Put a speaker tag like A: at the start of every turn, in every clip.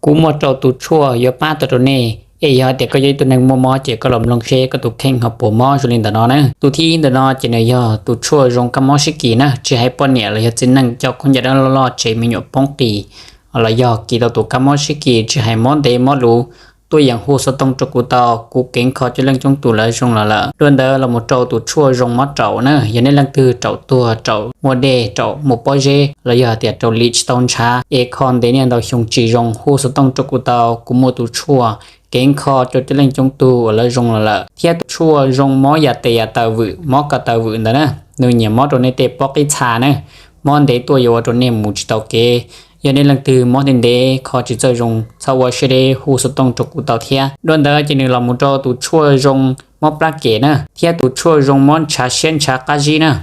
A: cú một trâu tụt chua giờ ba tụt này ấy giờ để có giấy tụt này mua chỉ có làm lông xe có tụt khen học bộ mò cho nên tụi nó nè tụt thi tụt nó chỉ này giờ tụt chua rong cam mò xí kỳ nè chỉ hay bọn nhẹ là giờ chính năng cho con giờ đang lo chỉ mình nhộn bông kỳ là giờ kỳ đầu tụt cam mò xí kỳ chỉ hay món để món lú tôi dạng hồ sơ tông cho cụ tàu cụ kính khó cho lên trong tủ lại trong là luôn đó là một trâu tụt chua rong mót trâu nữa giờ nên là từ trâu tua trâu mua đề trâu một bó dê là giờ tiệt trâu lít stone cha e con đến nhà đầu dùng chỉ rong hồ sơ tông cho cụ tàu cụ mua tụt chua kính khó cho lên trong tủ là rong là thiết chua rong mó giả tè tàu vự mó cả tàu vự đó nè nơi nhà mó trâu này tè bóc cái trà nè món để tôi vô trâu này một tàu kê giờ nên lần từ món tiền đề khó chỉ chơi dùng sau qua sẽ để hồ sơ tông trục của tàu thia đơn đó chỉ nên làm một trò tụ chua dùng món plá kể nè thia tụ chua dùng món trà sen trà cá gì nè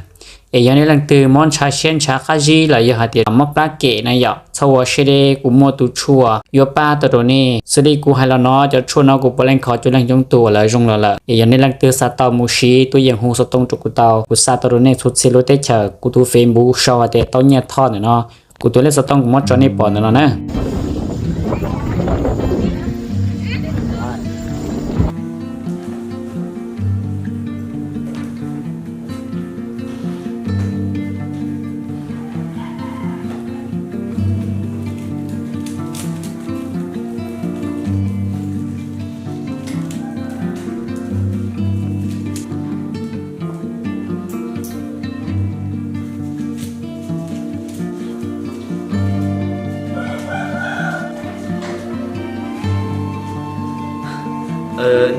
A: giờ nên lần từ món trà sen trà cá gì là giờ hạt tiền món plá kể này giờ sau qua sẽ để cũng mua tụ chua giờ ba tờ này sẽ đi cũng hay là nó cho chua nó cũng lên khó cho lên trong tủ là dùng là giờ nên lần từ sa tàu mua xí tôi dùng hồ sơ tông trục của tàu của sa tờ này xuất xí lối tết chờ của tu phim bù sau hạt tiền tàu nhẹ thon nữa nó cụ tôi lấy số tông của mót cho này bỏ nữa nè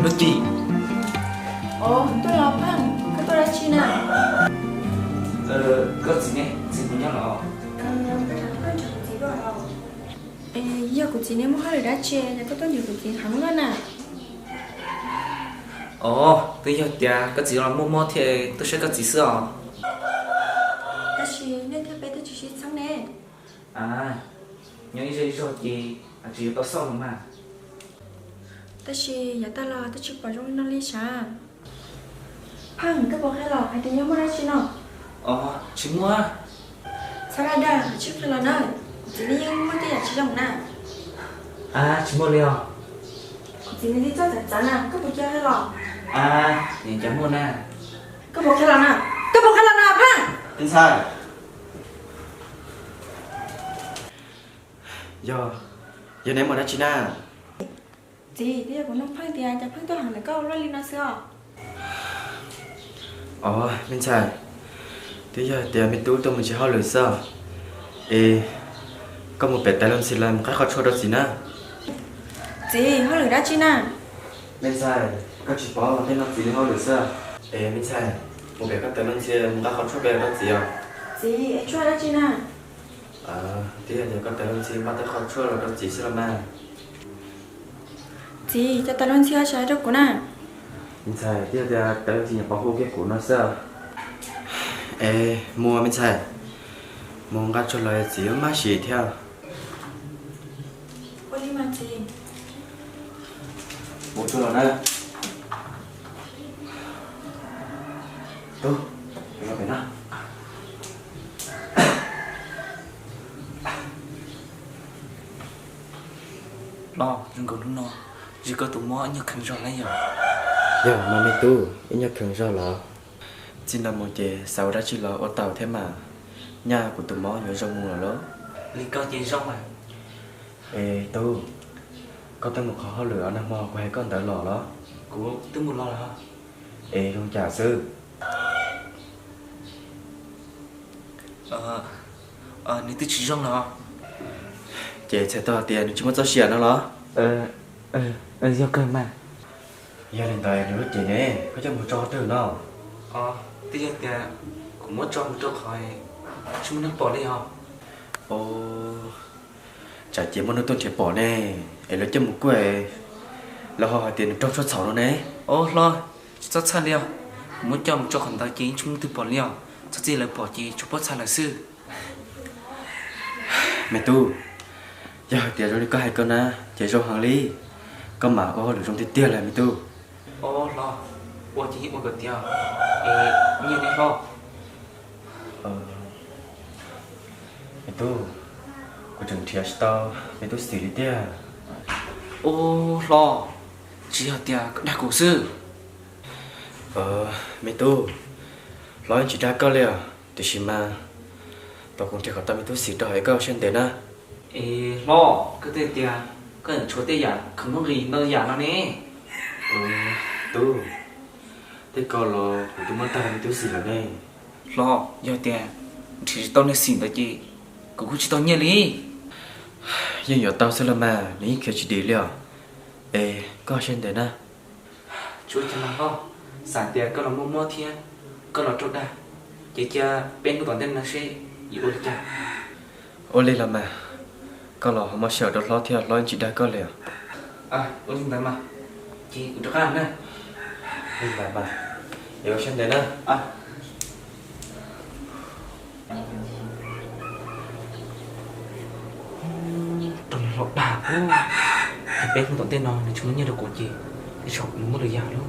B: nước gì?
C: Ồ, tôi là Phan, cái tôi là Chi nè.
B: Có gì nè, xin cũng nhớ rõ.
C: Giờ của chị nên mua hơi đã chê, nhà có tôi nhiều của chị hẳn luôn nè.
B: Ồ, bây giờ thì có gì là mua thì tôi sẽ có gì sữa.
C: Đã chê, nên theo bé tôi chỉ sáng nè.
B: À, nhớ gì rồi thì chỉ có xong mà.
C: Đã chê, giờ ta là tôi chỉ bảo trong nó lý xa. Phan, cái bộ hay là hay tôi nhớ mua đã chê nào.
B: Ồ, chỉ mua.
C: Sao ra đây, trước khi là nơi. Chị đi nhưng mua tiền chỉ lòng nè.
B: À, chỉ mua liều.
C: Chị đi cho thật chắn nè, cái bộ kia hay là.
B: À, nhìn chẳng mua nè.
C: Cái bộ kia là nè, cái bộ kia là nè, Phan.
B: Tính sao?
D: Giờ ném mà đã chín à?
C: Chị, bây giờ của nó Phan thì chả Phan tôi hẳn là câu lo lên nó xưa.
D: Mình xài. Thế giờ tiền mình tôi mình chỉ hỏi lời sao? Ê, có một bể tay làm xì làm cái khó cho đó gì nè?
C: Chị, hỏi lời đã chi nè.
D: Mình xài, có chỉ bỏ vào tên làm gì để hỏi lời sao? Ê, mình xài, một bể các tay làm xì làm cái khó cho bể đó gì à?
C: Chị, em cho đã chi nè.
D: Thế giờ các tay làm xì bắt tay khó cho là đó gì sẽ làm à?
C: Chị, cho ta luôn xưa trái đâu của nè.
D: Mình xài, thế giờ tay làm xì nhập bảo hộ cái của nó sao? Ê, mua mình xài. Muốn gắt cho lời gì mà xì theo.
C: Ôi đi mà chị.
D: Bố cho nó nè. Đâu, nó phải nào.
B: Lo, đừng có đúng nó. Chỉ có tụi mua như khăn rồi lấy rồi.
D: Giờ mà mình tu, ít nhất thường sao là chỉ là một chế sau đó chỉ là ở tàu thế mà nhà của tụi mó nhớ rong mùa lớn.
B: Lý có gì rong mà.
D: Ê tu, có tên một khó lửa nằm mò của hai con đỡ lò đó.
B: Của tôi muốn lo là hả?
D: Ê không trả sư.
B: Nếu tôi chỉ rong là
D: Chế sẽ to tiền chứ mất cho xỉa nó đó.
B: do cơn mà.
D: Gia đình tài nữa chế nè, có cho một trò từ nó.
B: Bây giờ thì cũng muốn cho một chút khỏi chúng nó bỏ đi hả?
D: Ô, chả chỉ muốn nó tôi chế bỏ nè, ấy là cho một quẻ là họ hỏi tiền trong suốt 6 nó nè.
B: Lo, chắc chắn liao. Muốn cho một chút khoản tài chính chúng tôi bỏ liao. Chắc gì là bỏ gì chụp bớt xa là sư.
D: Mẹ tu, giờ tiền rồi có hai con à, chế rau hàng ly, có mà có được trong tiền là mẹ tu.
B: Lo, ủa chỉ ủa cái tiêu. Như này lo.
D: Mẹ tu, của trường thiệt to, mẹ tu xử lý tiền.
B: ô lo chỉ ở tiệm đã cổ sư
D: mẹ tu nói chỉ ra câu liền thì xí mà tao cũng chỉ có tao mẹ tu xí cho hay câu xuyên đến á
B: ê lo cái tên tiệm cái chỗ tên giả không có gì nơi giả nó nè
D: tu thế câu lo của tụi mình ta mẹ tu xí rồi đây
B: lo giờ tiệm chỉ tao nên xin đấy chị cũng chỉ tao nhớ đi
D: nhưng giờ tao sẽ làm mà ní kia chỉ đi liền câu xuyên đến á
B: chú cho nó không sản tiệm cái là mua thiên cái là chỗ đây chị cha bên của toàn tên là sẽ gì ôi cha
D: ô lên làm mà câu lo không mà sợ được lo theo lo chỉ đã câu liền
B: ôi chúng ta mà chị cũng được ăn đấy
D: lên bài bà giờ xuyên đến á
B: trong lọ đà quá bên của toàn tên nó thì chúng nó nhớ được của chị cái sọc nó mất được giả luôn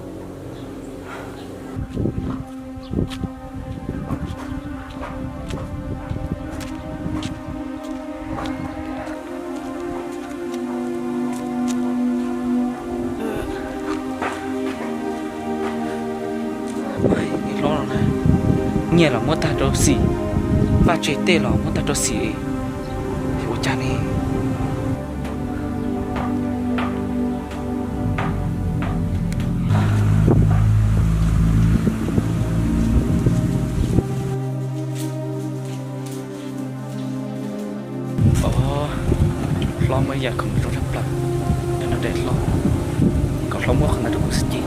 B: lo rồi này nghe là muốn ta cho xỉ và chế tê là muốn ta cho xỉ thì ôi cha này lo mới giờ không được rất lắm nên nó để lo còn lo mua không là được một gì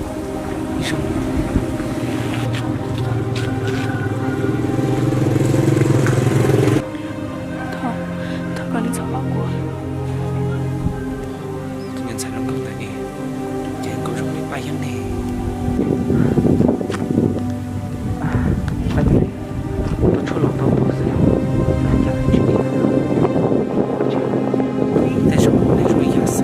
B: đi xuống
C: Thôi con đi chọn bảo của
B: tự nhiên sai lầm không tại chứ có rung đi bay hắn nè bay tới tôi cho lòng đâu bao giờแต่สมองในรู้ยาส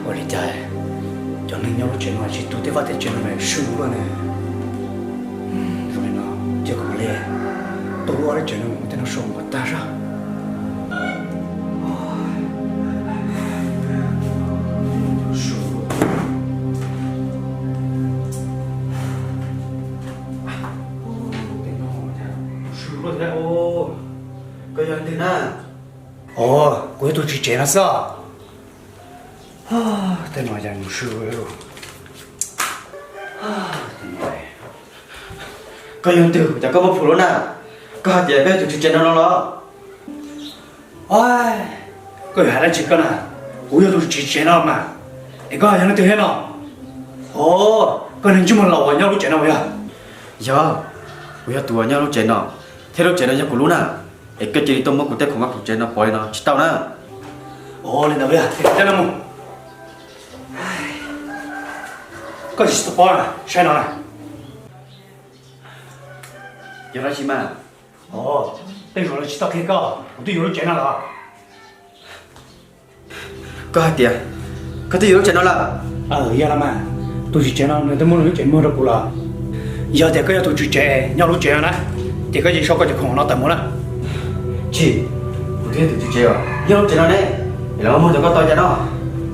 A: 我理解，就能要chuyện mà chỉ tụi tôi phát chuyện này sưu luôn nè, rồi nó chưa có lẽ tôi nói chuyện này một tên nó sống một ta ra.
D: cái gì thế nào
A: Cuối tôi chỉ chế nó sao? Tên nói rằng sưu rồi.
D: cái gì từ chả có một phụ luôn à có hạt gì bé tụi chị nó lo
A: Ôi, cái hai đứa chỉ có nè, cuối tôi chỉ chế nó mà, để có hai đứa từ hết nó. Cái này chúng mình lâu nhau lúc chế nó vậy à?
D: giờ bây giờ tụi nhau lúc chơi nó thế lúc chơi nó nhau của luôn à cái chơi tôm mất của tết không mắc của chơi nó bồi nó chỉ tao nè
A: Lên đâu vậy? Thế nào mông? Có gì stop à? Sai nó này.
D: giờ nói gì mà
A: đây rồi là chỉ tao kia cơ, tôi rồi chuyện nào là?
D: có hạt tiền có tí lúc chơi nó là
A: Giờ là mà, tôi chỉ chuyện nào nên tôi muốn nói chuyện mua được của là. Giờ thì cái tôi chỉ chuyện nhau lúc chuyện này, thì cái gì sau cái gì không nó tầm muốn à?
D: chị của thế tụi chị chơi à giờ lúc chơi nó đấy để nó mua cho con tôi cho nó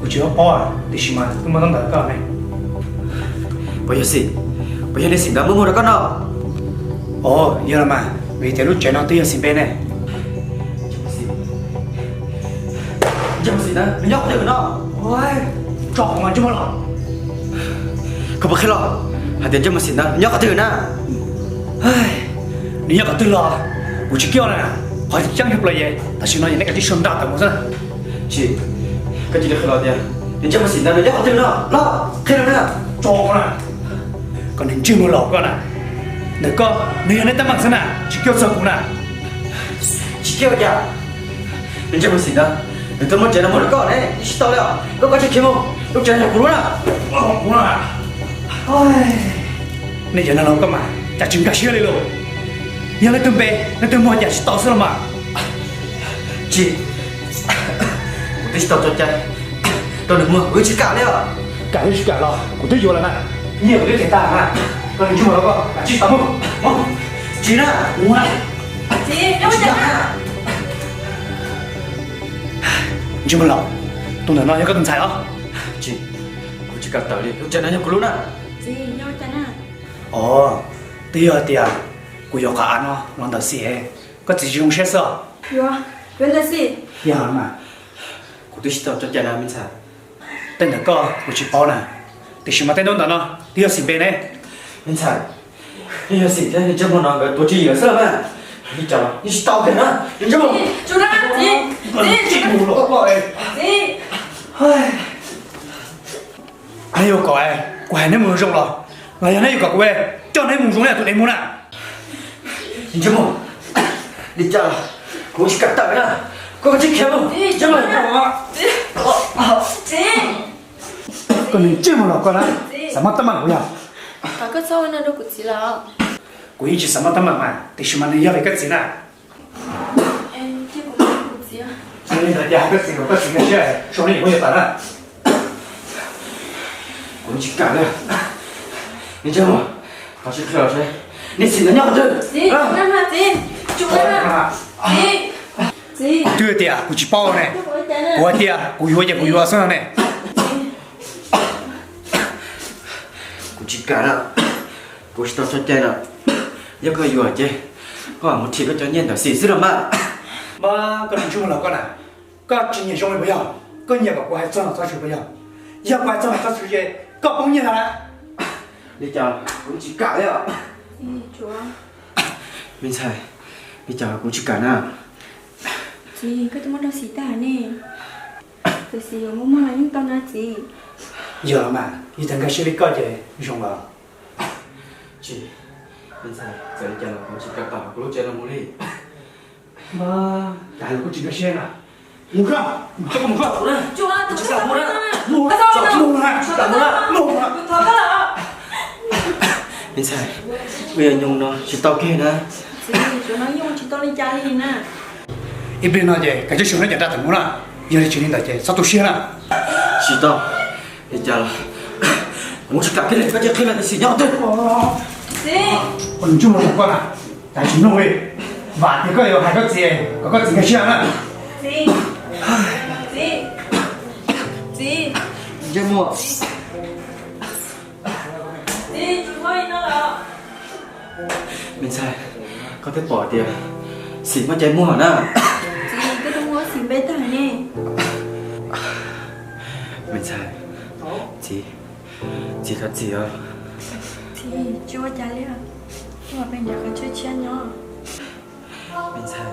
A: Của chị họ à, thì xí mà tôi muốn đăng cái này.
D: bây giờ đi xin đó mua được con nó
A: Giờ là mà, vì thế lúc chuyện nào tôi giờ xin bên này.
D: chứ gì đó nó nhóc được nó
A: Cho mà chứ mà lo.
D: không phải lo hạt tiền cho mà xin đó nhóc cái thứ nè
A: Nếu như có tư lo, của chị kêu này, hỏi chẳng hiểu là gì, ta xin nói những cái tí sớm đạt tầm một sao?
D: chị cái gì được lo tiền tiền cho mà xin đó nó nhóc cái thứ nó lo thế nào nè
A: Cho con này, còn đến chưa mua lẩu con này. Nếu có, nếu như ta mặc sao nào, chị kêu sợ cũng nào.
D: chị kêu kìa tiền cho mà xin đó đừng tôi muốn chơi nó muốn con đấy chị tao liệu có chơi kiếm không lúc chơi nó cũng luôn à
A: Cũng là. Nếu giờ nó lâu cơ mà, chả chừng cả xíu đi luôn.
E: 原来准备那对莫家是到死了嘛？chị
D: tôi chỉ tao cho chạy tao đừng mua với chị cả đấy à
E: 改就去改了，我都有了呢。你也不对挺大啊，那你去我那个，去打梦，哦，
D: chị đó
E: 我来，
C: chị em chả nè
E: 你去问了，东南那要个人才啊。
D: chị cô chỉ cả tao đi lúc chân nó của luôn à
C: chị em chả nè
E: 哦，对呀对呀，我要个安哦，让他写，个自己用写色，
C: yo原来是
E: 也好嘛。
D: cô tôi chỉ tao cho chạy nào mình sao
E: 等那个我去包呢，得什么等等等呢？都要准备呢。
D: mình sao bây giờ xịt thế thì chắc mà nó cái tôi chỉ ở sao mà đi chào đi tao kìa nó đi chào
C: chú ra chị
E: mù lỗ quá ấy.
C: chị
E: Ai yêu cậu ấy, quay nên mù rộng rồi. Ngày nay yêu cậu ấy, cho nên mù rộng này tụi em muốn à?
D: đi chào đi chào cô chỉ cả tao nha cô chỉ khéo không
C: chị
D: chào
C: chị
E: Còn mình chưa mù lỗ con á, sao mà tâm mạng của nhau?
C: cả cái sau này đâu của chị là
E: Của ý chỉ sao mà tâm mạng mà, thì sao mà này yêu về cái gì nè?
C: em chưa có của chị à
E: Cho nên là nhà cái gì của cái gì cái chuyện, sau này có gì phải à?
D: cô chỉ cả đấy đi chào họ chỉ khéo thế đi xin nó nhau chứ
C: chị chú ra chị chú ra chị
E: Đưa tiền, của chị bao này,
C: chú có chả nè
E: của tiền, của yêu sao này?
D: cô chỉ cả đó cô chỉ tao cho chạy đó giờ cô yêu chứ họ một chỉ có cho nhiên tao xịt xíu mà
E: Mà cái này chưa mù lỗ con à? Có chỉ nhìn xong rồi bây giờ, có nhiều cái quay cho nó cho bây giờ, giờ quay cho nó cho gì? Có bao nhiêu là?
D: đi chào cô chỉ cả đấy ạ
C: chị chú
D: mình sai đi chào cô chỉ cả nào
C: chị cái tụi mình đâu xí tả nè từ xí ở mua là những tao na chị
E: Giờ mà, đi thằng cái xử lý có gì, dùng vào.
D: chị mình sai giờ đi chào cô chỉ cả tao cô lúc chơi nó muốn đi
E: Mà, đại có chỉ cái xe à? Mua không? Mua không?
C: chú à tụi
D: Sao mua đó?
E: Mua, mua ha,
C: tao mua
E: mua ha.
C: thôi cái là
D: mình sai bây giờ nhung nó chỉ tao kia nè
C: chị chú nói nhưng mà chị tao đi chơi đi nè
E: Ít bên nói gì, cái chỗ xuống nó nhận ra thằng muốn à? Giờ đi chuyển đến đại chế, sao tôi xe à?
D: chỉ tao đi chào cô chỉ cả cái này cái kia là cái gì nhau thôi
C: chị
E: Còn chung là một con à? Đại chúng nó về, và thì có yêu hai cái gì, có cái gì cái xe à?
C: chị chị chị
D: chưa mua
C: chị chú ơi nó là
D: mình sai có thể bỏ tiền xịt mà chạy mua hả na
C: chị cái tụi mua xí bê tả nè
D: mình sai chị thật gì à
C: chị chú ơi chả lẽ nhưng mà bên nhà cái chơi chén nhỏ
D: mình sai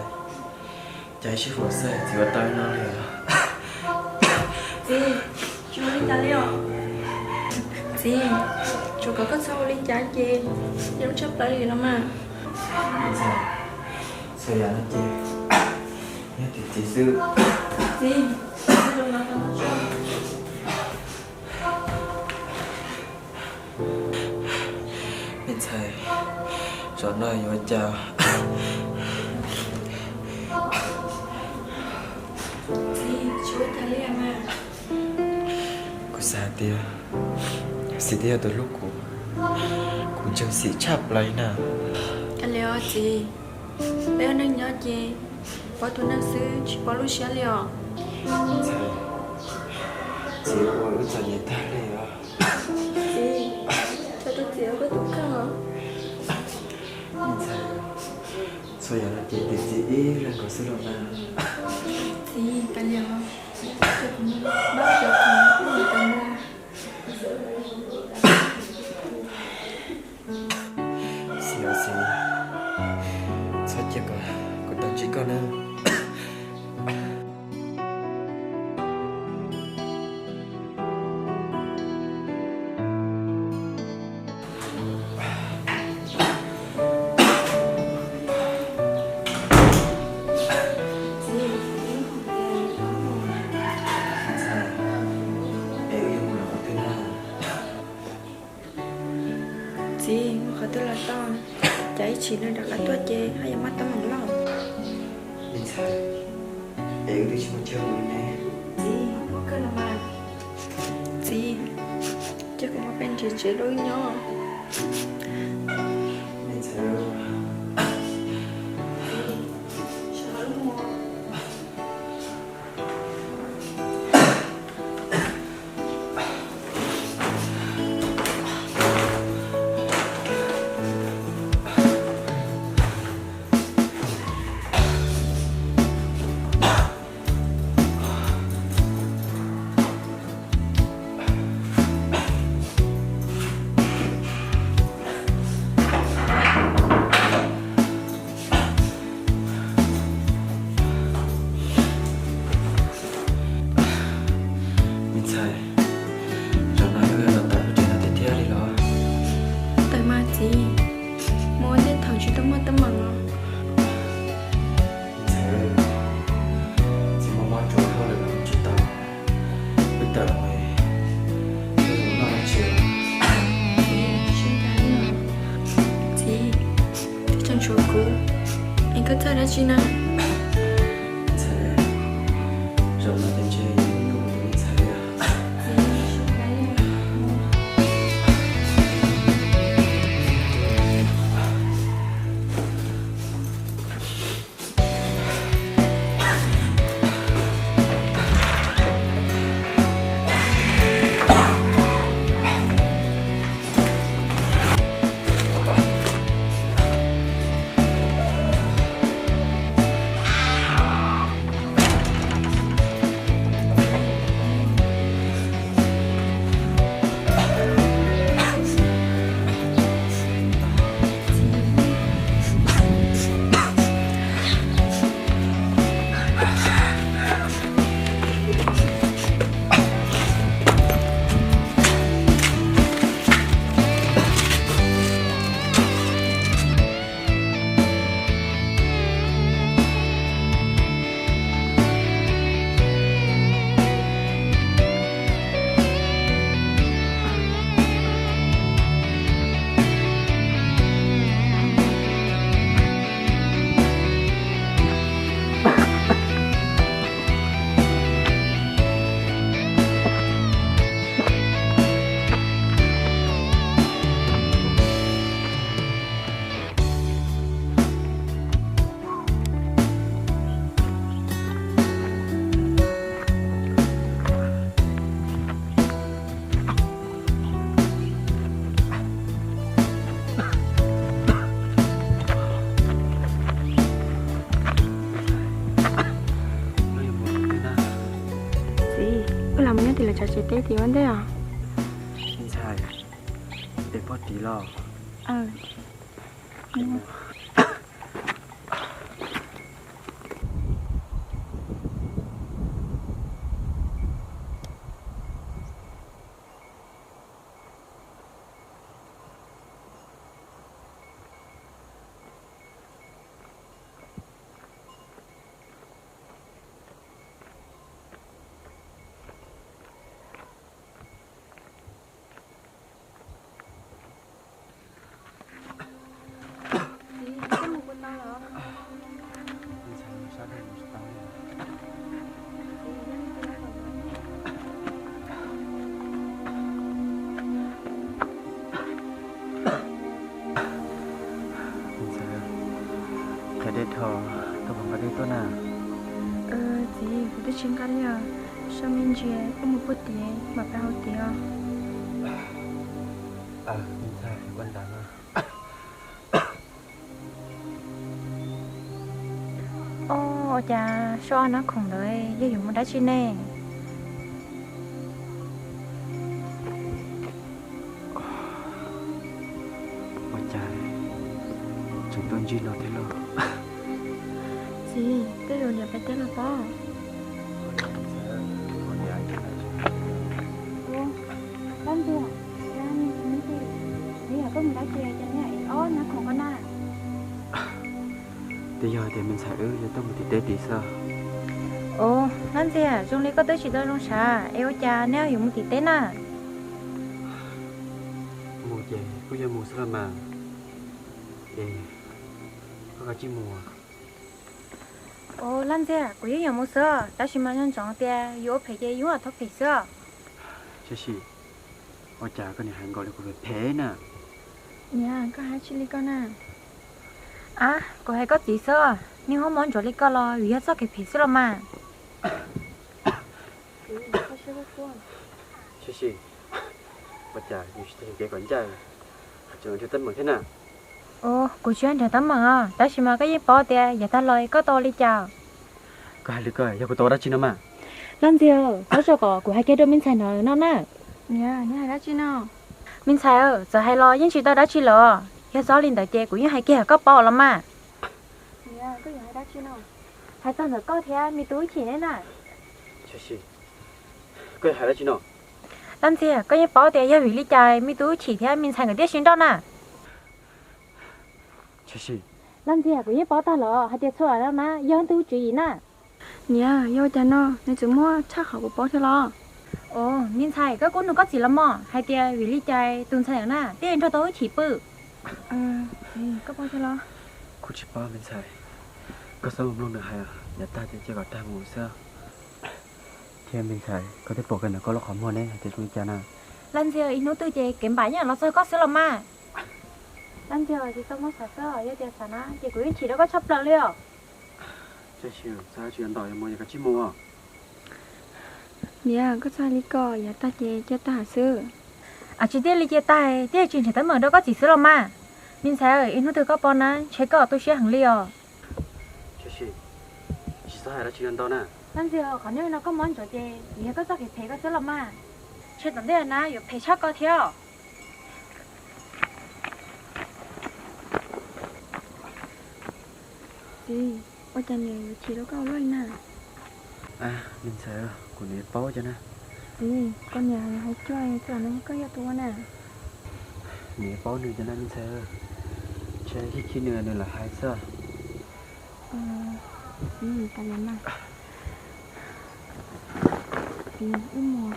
D: chạy chỉ hồ sơ chỉ có tay nó liền
C: chị chú đi chả lẽ chị chú có cái sau lên chả chị em chấp lại lắm mà
D: mình sai sao vậy nó chị nhớ chị sư
C: chị đừng nói con cho
D: mình sai cho nơi vô chào
C: chị chú chả lẽ mà
D: cô xa tia xịt tia từ lúc cô chẳng xịt chắp lấy nè
C: cái lẽ chị bé nên nhớ chị bỏ tụi nó xứ chỉ bỏ lúc xé lẽ
D: chị cô ước cho nhìn ta liền
C: chị cho tôi chịu cái tụi con hả
D: mình sai sao vậy nó chị thì chị ý là có sự lòng nào
C: chị cái lẽ cho cũng bắt được thằng người ta mua
D: xìu xìu sao chị có tao chỉ con đâu
C: chị mà khỏi tôi là to chạy chỉ nên đặt lại tua chê hay là mắt tao mỏng lòng.
D: Mình sai. Em đi chỉ một chiều rồi nè.
C: Gì, cơ là mà. Gì, chứ cũng có bên chế đôi nhau.
D: Mình sai rồi.
C: Sợ luôn mà.
D: Mình sai. Rồi nói với là tập trên là tiếp theo đi lo.
C: Tại mà gì, mua đến thằng chỉ tao mất tao mỏng lòng.
D: Mình sai rồi. Chỉ mong mong chỗ thôi là làm chút tao. Bây giờ mày. Tôi muốn nói chiều.
C: Xin cái nữa. Gì, thì chẳng chỗ cũ. Anh cứ chơi đã chi nào.
D: Mình sai rồi. Rồi nói tên chơi cũng như mình sai rồi.
C: Gì, cứ làm như thì là trò chơi tết thì vấn đề à?
D: Mình sai. Để bớt tí lo. Cái đấy thò, tôi bằng cái đấy tôi nào.
C: Gì, tôi chính cái là sao mình chỉ có một bữa tiệc mà bao tiệc.
D: Mình sai, quan trọng à.
C: Ô, chà, sao nó không đợi, ví dụ một đá chi nè.
D: Ôi trời, chúng tôi chỉ nói thế rồi.
C: Gì, cái rồi phải tên là bao. Con chưa? Con những gì? Bây giờ có một đá chè cho nhảy, nó không có nè.
D: Bây giờ thì mình sẽ cho tôi một tí tết tí sao?
C: Ồ, nói gì à? Dùng lý có tới chỉ tôi luôn sao? Eo cha, nếu dùng một tí tết nè.
D: Một giờ, bây giờ một sao mà? có cái chim mùa
C: Ồ, lần gì à? Cô yêu một sữa, đã xin mà nhân chọn tiền, yêu phải chơi yêu à thóc phải sữa.
D: chứ gì ở chả cái này hàng gọi là của về thế nè
C: Nhà, có hai chili con à? À, cô hay có gì sữa? Nhưng không muốn cho lý con lo, vì hết sao cái phải sữa mà.
D: chứ gì ở chả như thế cái con trai trường cho tân bằng thế nào
C: Ồ, cô chuyện thì tấm bằng à, đã xin mà cái gì bỏ tiền, giờ ta lời có to lý chào.
D: có hai đứa coi giờ của tôi đã chín mà
C: Lần gì à? Có cho cô hay cái đôi mình xài nói nó nè. Nhà, nhà đã chi nào? Mình xài à, giờ hay lo, nhưng chị ta đã chi lo. Giờ gió lên tới chè của những hai kia có bỏ lắm mà. Nhà, có gì hay đã chi nào? Hay sao nữa có thế, mi túi chỉ thế này.
D: chứ gì cái hai đã chín nào
C: Lần gì à, có những bỏ tiền, giờ hủy lý chài, mi túi chỉ thế, mình xài người tiết xin đó nè.
D: chứ gì
C: Lần gì à, có những bỏ ta lo, hay tiết xóa đó nè, giờ túi chỉ gì nè. Nhà, yêu cha nó, nên chúng mua chắc họ cũng bỏ thế lo. Ồ, mình xài cái cuốn nó có gì lắm mà, hay tiết hủy lý chài, tuần xài nè, tiền cho tôi chỉ bự. Có bỏ thế lo.
D: cô chỉ bao mình xài có sao không được hay à nhà ta thì chỉ có ta ngủ sao thì mình xài có thể bỏ cái nó có lo khó mua đấy thì chúng ta nào
C: Lần giờ ít nấu tư chế kiếm bánh nhá, nó sẽ có sữa lắm mà. Lần giờ thì sao mất sữa, giờ tiền sản á, thì quý chỉ đó có chấp lần liệu.
D: chứ chịu sao chuyện đòi mua cái chim mua
C: Dạ, có sao lý cò, giờ ta chế cho ta sữa. À, chỉ tiếc lý chế tài, tiếc chuyện thì tới mở đâu có chỉ sữa lắm mà. Mình sẽ ở ít nấu tư có bọn á, chế có tôi sẽ hàng liệu.
D: chứ gì chỉ sao hai đã chuyện đó nè
C: Lần giờ còn nếu nó có món chỗ chế, thì có sao thì phải có sữa lắm mà. Chế tầm đây là có phải chắc có theo. Đi, ôi cha này chỉ đâu có lấy nè.
D: à mình sẽ của nét bó cho nè
C: Đi, con nhà này hay chơi, cho nó có yêu tôi nè.
D: nét bó nữa cho nên mình sẽ chơi khi nữa là hai sao
C: Ta làm mà. Mùa.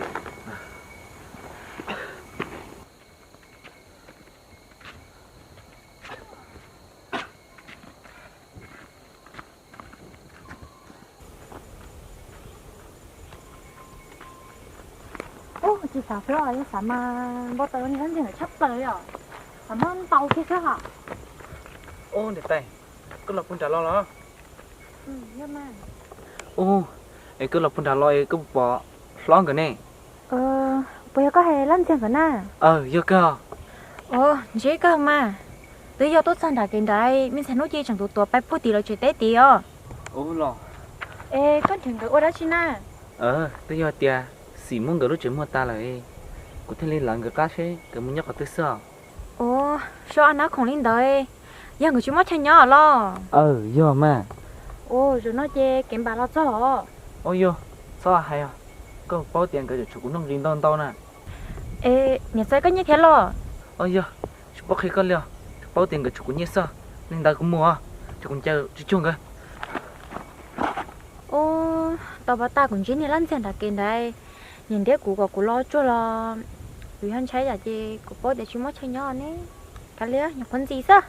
C: Ô, chị sao phải rồi, sao mà bao tớ này nó chắc tới rồi. Sao mà tàu kia thế hả?
B: ô để tay cứ lọc phun trà lo lo
C: Nhưng mà.
B: ô ấy cứ lọc phun trà lo ấy cứ bỏ lo cái này
C: Bây giờ có hề lăn xem phải nè.
B: giờ cơ
C: Dễ cơ mà. Từ giờ tốt sang đã kiện đây, mình sẽ nói chi chẳng tụt tụt bay phút tí là chuyện tết tí à.
B: ô lo
C: Ê, con thằng cái ô đó chi nè.
B: tới giờ tia xỉ muốn cái lúc chuyện mua ta là ấy có thể lên lần cái cá thế cái muốn nhắc cái thứ sao
C: Ồ, sao anh nó không lên đời. Giờ người chúng mất chơi nhỏ lo.
B: giờ mà
C: Ồ, rồi nó chê kiếm bà lo cho.
B: ô giờ sao hay à có bao tiền cái chủ cũng nông riêng tao tao nè
C: Ê, nhà xe có như thế lo.
B: giờ chú bác khi có liều bao tiền cái chủ cũng như sao nên ta cũng mua chủ cũng chơi chú chung cái
C: Ồ, tao bảo ta cũng chỉ này lăn xem đã kiện đây. Nhìn thấy của lo cho lo. Vì hắn cháy là chê của bố để chúng mất chơi nhỏ nè. Cả lứa, nhập con gì sao?